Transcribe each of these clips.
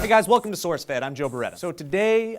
Hey guys, welcome to SourceFed. I'm Joe Beretta. So today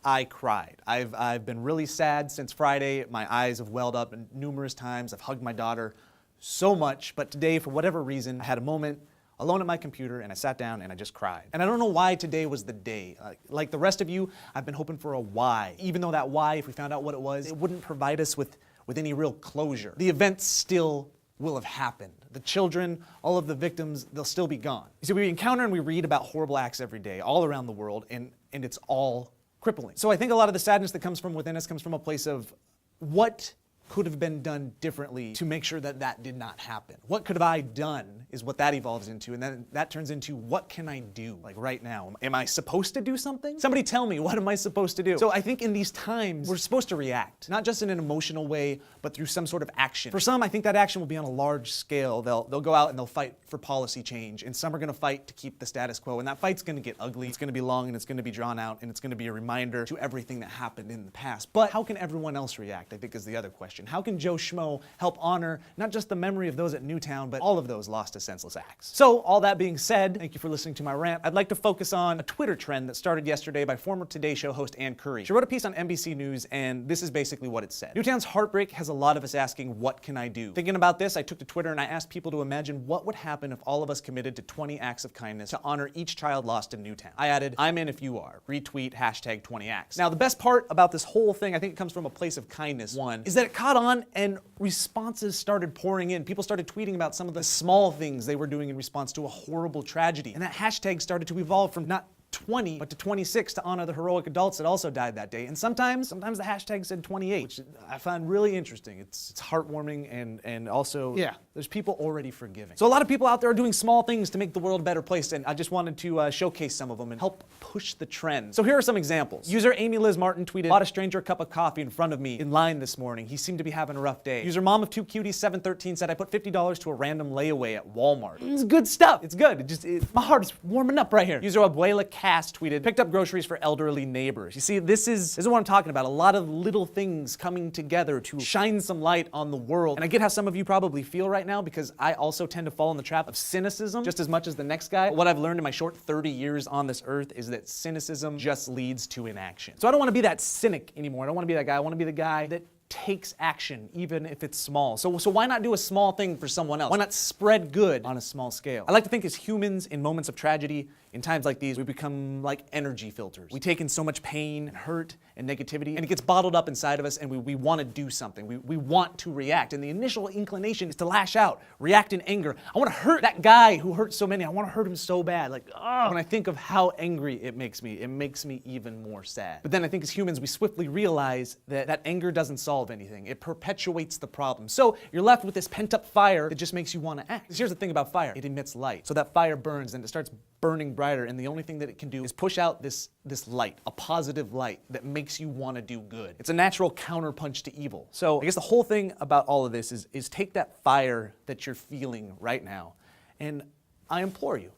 I cried. I've been really sad since Friday. My eyes have welled up numerous times. I've hugged my daughter so much, but today, for whatever reason, I had a moment alone at my computer and I sat down and I just cried. And I don't know why today was the day. Like the rest of you, I've been hoping for a why. Even though that why, if we found out what it was, it wouldn't provide us with any real closure. The events still will have happened. The children, all of the victims, they'll still be gone. You see, we encounter and we read about horrible acts every day, all around the world, and it's all crippling. So I think a lot of the sadness that comes from within us comes from a place of what could have been done differently to make sure that that did not happen. What could have I done is what that evolves into, and then that turns into what can I do, like right now? Am I supposed to do something? Somebody tell me, what am I supposed to do? So I think in these times, we're supposed to react, not just in an emotional way, but through some sort of action. For some, I think that action will be on a large scale. They'll go out and they'll fight for policy change, and some are gonna fight to keep the status quo, and that fight's gonna get ugly, it's gonna be long, and it's gonna be drawn out, and it's gonna be a reminder to everything that happened in the past. But how can everyone else react, I think is the other question. How can Joe Schmo help honor not just the memory of those at Newtown, but all of those lost to senseless acts? So, all that being said, thank you for listening to my rant. I'd like to focus on a Twitter trend that started yesterday by former Today Show host Ann Curry. She wrote a piece on NBC News, and this is basically what it said. Newtown's heartbreak has a lot of us asking, what can I do? Thinking about this, I took to Twitter and I asked people to imagine what would happen if all of us committed to 20 acts of kindness to honor each child lost in Newtown. I added, I'm in if you are. Retweet hashtag 20 acts. Now, the best part about this whole thing, I think it comes from a place of kindness. One, is that it caught on and responses started pouring in. People started tweeting about some of the small things they were doing in response to a horrible tragedy. And that hashtag started to evolve from not 20, but to 26 to honor the heroic adults that also died that day. And sometimes the hashtag said 28, which I find really interesting. It's heartwarming and also, yeah, there's people already forgiving. So a lot of people out there are doing small things to make the world a better place, and I just wanted to showcase some of them and help push the trend. So here are some examples. User Amy Liz Martin tweeted, bought a stranger a cup of coffee in front of me in line this morning. He seemed to be having a rough day. User Mom of Two Cuties 713 said, I put $50 to a random layaway at Walmart. It's good stuff. It's good. My heart is warming up right here. User Abuela Cass tweeted, picked up groceries for elderly neighbors. You see, this is what I'm talking about. A lot of little things coming together to shine some light on the world. And I get how some of you probably feel right now, because I also tend to fall in the trap of cynicism just as much as the next guy. But what I've learned in my short 30 years on this earth is that cynicism just leads to inaction. So I don't want to be that cynic anymore. I don't want to be that guy. I want to be the guy that takes action, even if it's small. So why not do a small thing for someone else? Why not spread good on a small scale? I like to think as humans, in moments of tragedy, in times like these, we become like energy filters. We take in so much pain and hurt and negativity, and it gets bottled up inside of us, and we want to do something. We want to react, and the initial inclination is to lash out, react in anger. I want to hurt that guy who hurt so many. I want to hurt him so bad. Like, oh. When I think of how angry it makes me even more sad. But then I think as humans, we swiftly realize that anger doesn't solve anything. It perpetuates the problem. So you're left with this pent-up fire that just makes you want to act. Because here's the thing about fire. It emits light. So that fire burns, and it starts burning brighter, and the only thing that it can do is push out this light, a positive light that makes you want to do good. It's a natural counterpunch to evil. So I guess the whole thing about all of this is take that fire that you're feeling right now, and I implore you,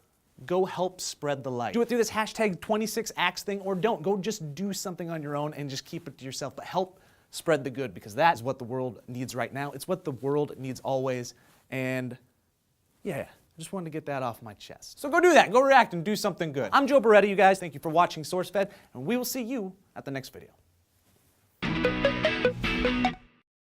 go help spread the light. Do it through this hashtag 26 acts thing, or don't. Go just do something on your own and just keep it to yourself, but help spread the good, because that is what the world needs right now. It's what the world needs always, and yeah. I just wanted to get that off my chest. So go do that. Go react and do something good. I'm Joe Beretta, you guys. Thank you for watching SourceFed, and we will see you at the next video.